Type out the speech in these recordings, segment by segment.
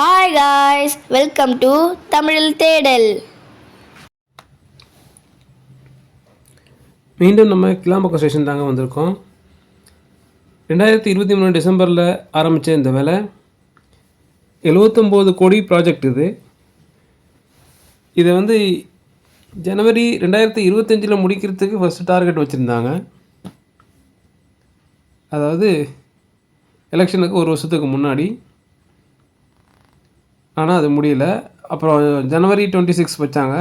Hi guys, welcome to தமிழில் தேடல். மீண்டும் நம்ம கிளாம்பக்கம் ஸ்டேஷன் தாங்க வந்திருக்கோம். 2023 டிசம்பரில் ஆரம்பித்த இந்த வேலை 79 கோடி ப்ராஜெக்ட் இதை ஜனவரி 2025 முடிக்கிறதுக்கு ஃபஸ்ட்டு டார்கெட் வச்சுருந்தாங்க. அதாவது எலெக்ஷனுக்கு ஒரு வருஷத்துக்கு முன்னாடி. ஆனால் அது முடியல. அப்புறம் ஜனவரி 26 வச்சாங்க,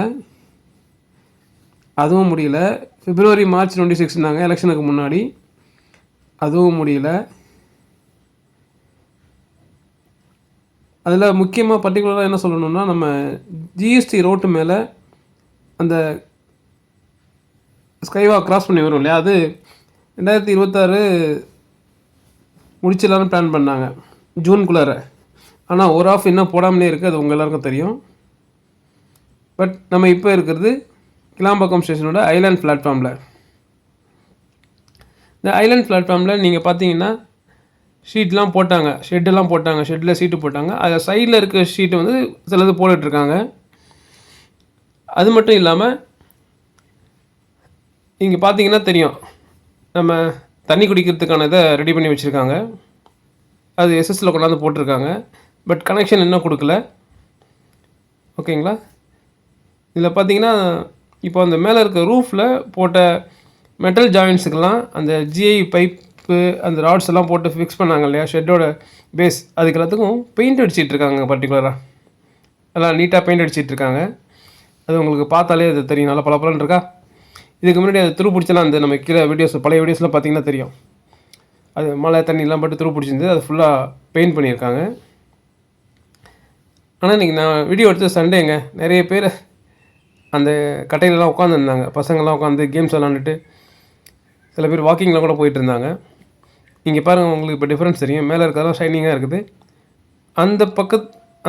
அதுவும் முடியல. பிப்ரவரி மார்ச் 26 எலெக்ஷனுக்கு முன்னாடி, அதுவும் முடியல. அதில் முக்கியமாக பர்டிகுலராக என்ன சொல்லணும்னா, நம்ம ஜிஎஸ்டி ரோட்டு மேலே அந்த ஸ்கைவா கிராஸ் பண்ணி வரும் இல்லையா, அது 2026 முடிச்சிடலான்னு பிளான் பண்ணாங்க ஜூனுக்குள்ளார. ஆனால் ஒரு ஆஃப் இன்னும் போடாமலே இருக்குது, அது உங்கள் எல்லாருக்கும் தெரியும். பட் நம்ம இப்போ இருக்கிறது கிளாம்பக்கம் ஸ்டேஷனோட ஐலாண்ட் பிளாட்ஃபார்மில். இந்த ஐலாண்ட் பிளாட்ஃபார்மில் நீங்கள் பார்த்தீங்கன்னா ஷீட்லாம் போட்டாங்க, ஷெட்டெல்லாம் போட்டாங்க, ஷெட்டில் சீட்டு போட்டாங்க. அதில் சைடில் இருக்க ஷீட்டு சிலது போட்டுட்ருக்காங்க. அது மட்டும் இல்லாமல் இங்கே பார்த்தீங்கன்னா தெரியும், நம்ம தண்ணி குடிக்கிறதுக்கான இதை ரெடி பண்ணி வச்சுருக்காங்க. அது எஸ்எஸ்சில் கொண்டாந்து போட்டிருக்காங்க. பட் கனெக்ஷன் இன்னும் கொடுக்கல. ஓகேங்களா? இதில் பார்த்தீங்கன்னா இப்போ அந்த மேலே இருக்க ரூஃபில் போட்ட மெட்டல் ஜாயின்ஸுக்கெல்லாம் அந்த ஜிஐ பைப்பு அந்த ராட்ஸ் எல்லாம் போட்டு ஃபிக்ஸ் பண்ணாங்க இல்லையா, ஷெட்டோட பேஸ், அதுக்கு எல்லாத்துக்கும் பெயிண்ட் அடிச்சிட்ருக்காங்க. பர்டிகுலராக எல்லாம் நீட்டாக பெயிண்ட் அடிச்சிட்ருக்காங்க. அது உங்களுக்கு பார்த்தாலே அது தெரியும், நல்லா பளபளன்னு இருக்கா. இதுக்கு முன்னாடி அது துரு பிடிச்சலாம் அந்த நம்ம கீழே பழைய வீடியோஸ்லாம் பார்த்தீங்கன்னா தெரியும். அது மழை தண்ணிலாம் பட்டு துரு பிடிச்சிருந்து அது ஃபுல்லாக பெயிண்ட் பண்ணியிருக்காங்க. ஆனால் இன்றைக்கி நான் வீடியோ எடுத்து சண்டேங்க, நிறைய பேர் அந்த கட்டையிலலாம் உட்காந்துருந்தாங்க. பசங்கள்லாம் உட்காந்து கேம்ஸ் விளாண்டுட்டு, சில பேர் வாக்கிங்கில் கூட போயிட்டு இருந்தாங்க. இங்கே பாருங்கள், உங்களுக்கு இப்போ டிஃப்ரென்ஸ் தெரியும். மேலே இருக்கிறதெல்லாம் ஷைனிங்காக இருக்குது.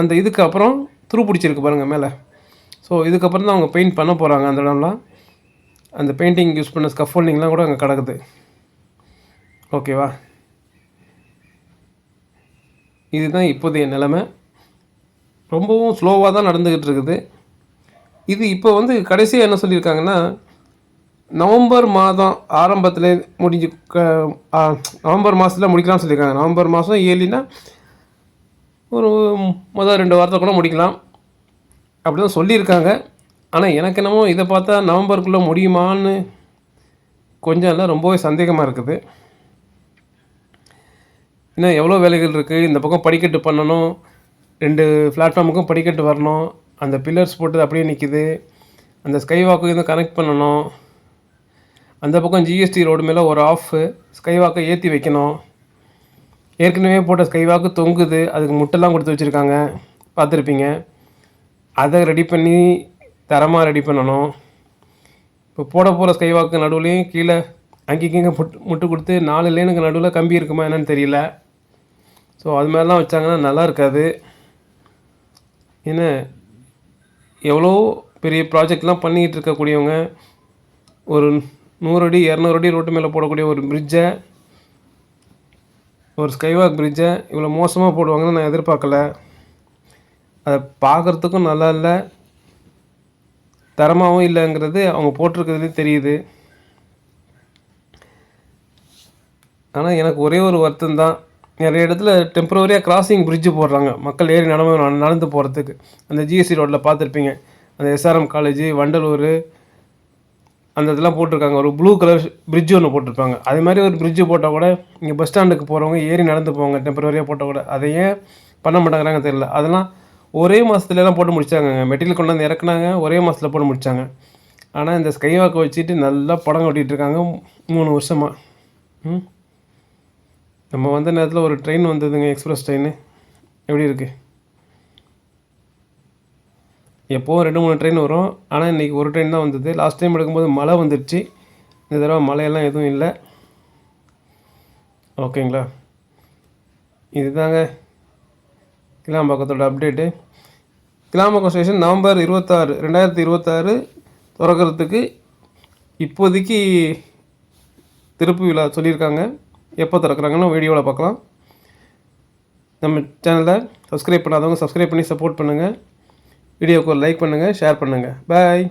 அந்த இதுக்கு அப்புறம் துரு பிடிச்சிருக்கு பாருங்கள் மேலே. ஸோ இதுக்கப்புறம் தான் அவங்க பெயிண்ட் பண்ண போகிறாங்க. அந்த இடம்லாம் அந்த பெயிண்டிங் யூஸ் பண்ண ஸ்கஃபோல்டிங்லாம் கூட அங்கே கிடக்குது. ஓகேவா? இதுதான் இப்போதைய நிலைமை. ரொம்பவும் ஸ்லோவாக தான் நடந்துக்கிட்டு இருக்குது. இது இப்போ கடைசியாக என்ன சொல்லியிருக்காங்கன்னா, நவம்பர் மாதம் ஆரம்பத்தில் நவம்பர் மாதத்தில் முடிக்கலாம்னு சொல்லியிருக்காங்க. நவம்பர் மாதம் ஏழினா ஒரு முதல் 2 வாரத்தை கூட முடிக்கலாம் அப்படி தான் சொல்லியிருக்காங்க. ஆனால் எனக்கு என்னமோ இதை பார்த்தா நவம்பருக்குள்ளே முடியுமான்னு கொஞ்சம் இல்லை, ரொம்பவே சந்தேகமாக இருக்குது. இன்னும் எவ்வளோ வேலைகள் இருக்குது. இந்த பக்கம் படிக்கட்டு பண்ணணும், 2 பிளாட்ஃபார்முக்கும் படிக்கட்டு வரணும், அந்த பில்லர்ஸ் போட்டு அப்படியே நிற்கிது, அந்த ஸ்கைவாக்கு கனெக்ட் பண்ணணும், அந்த பக்கம் ஜிஎஸ்டி ரோடு மேலே ஒரு ஆஃப் ஸ்கைவாக்கை ஏற்றி வைக்கணும். ஏற்கனவே போட்ட ஸ்கைவாக்கு தொங்குது, அதுக்கு முட்டெல்லாம் கொடுத்து வச்சுருக்காங்க, பார்த்துருப்பீங்க. அதை ரெடி பண்ணி தரமாக ரெடி பண்ணணும். இப்போ போட போகிற ஸ்கைவாக்கு நடுவுலையும் கீழே அங்கேக்கிங்க முட்டு கொடுத்து 4 லேனுக்கு நடுவில் கம்பி இருக்குமா என்னன்னு தெரியல. ஸோ அது மாதிரிலாம் வச்சாங்கன்னா நல்லா இருக்காது. ஏன்னா எவ்வளோ பெரிய ப்ராஜெக்ட்லாம் பண்ணிக்கிட்டு இருக்கக்கூடியவங்க ஒரு 100 அடி 200 அடி ரோட்டு மேலே போடக்கூடிய ஒரு பிரிட்ஜை, ஒரு ஸ்கைவாக் பிரிட்ஜை இவ்வளோ மோசமாக போடுவாங்கன்னு நான் எதிர்பார்க்கல. அதை பார்க்குறதுக்கும் நல்லா இல்லை, தரமாகவும் இல்லைங்கிறது அவங்க போட்டிருக்கிறதுலே தெரியுது. ஆனால் எனக்கு ஒரே ஒரு வருத்தம் தான், நிறைய இடத்துல டெம்பரவரியாக கிராசிங் பிரிட்ஜு போடுறாங்க, மக்கள் ஏறி நடந்து போகிறதுக்கு. அந்த ஜிஎஸ்சி ரோட்டில் பார்த்துருப்பீங்க, அந்த எஸ்ஆர்எம் காலேஜ், வண்டலூர், அந்த இதெல்லாம் போட்டிருக்காங்க. ஒரு ப்ளூ கலர் பிரிட்ஜு ஒன்று போட்டிருப்பாங்க. அது மாதிரி ஒரு பிரிட்ஜு போட்டால் கூட இங்கே பஸ் ஸ்டாண்டுக்கு போகிறவங்க ஏறி நடந்து போவாங்க, டெம்பரவரியாக போட்டால் கூட. அதை ஏன் பண்ண மாட்டேங்கிறாங்க தெரியல. அதெல்லாம் ஒரே மாதத்துலலாம் போட்டு முடித்தாங்க. மெட்டீரியல் கொண்டாந்து இறக்குனாங்க, ஒரே மாதத்தில் போட்டு முடித்தாங்க. ஆனால் இந்த ஸ்கைவாக்கை வச்சுட்டு நல்லா படம் கட்டிகிட்ருக்காங்க 3 வருஷமாக. நம்ம வந்த நேரத்தில் ஒரு ட்ரெயின் வந்ததுங்க, எக்ஸ்பிரஸ் ட்ரெயின். எப்படி இருக்குது? எப்போவும் 2-3 ட்ரெயின் வரும், ஆனால் இன்றைக்கி ஒரு ட்ரெயின் தான் வந்தது. லாஸ்ட் டைம் எடுக்கும்போது மழை வந்துடுச்சு, இந்த தடவை மழையெல்லாம் எதுவும் இல்லை. ஓகேங்களா? இதுதாங்க கிளாம்பாக்கத்தோட அப்டேட்டு. கிளாம்பாக்கம் ஸ்டேஷன் நவம்பர் 26, 2026 திறக்கிறதுக்கு இப்போதைக்கு திறப்பு விழா சொல்லியிருக்காங்க. எப்போ திறக்கிறாங்கன்னு வீடியோவில் பார்க்கலாம். நம்ம சேனலை சப்ஸ்கிரைப் பண்ணாதவங்க சப்ஸ்கிரைப் பண்ணி சப்போர்ட் பண்ணுங்கள். வீடியோக்கு ஒரு லைக் பண்ணுங்கள், ஷேர் பண்ணுங்கள். பாய்.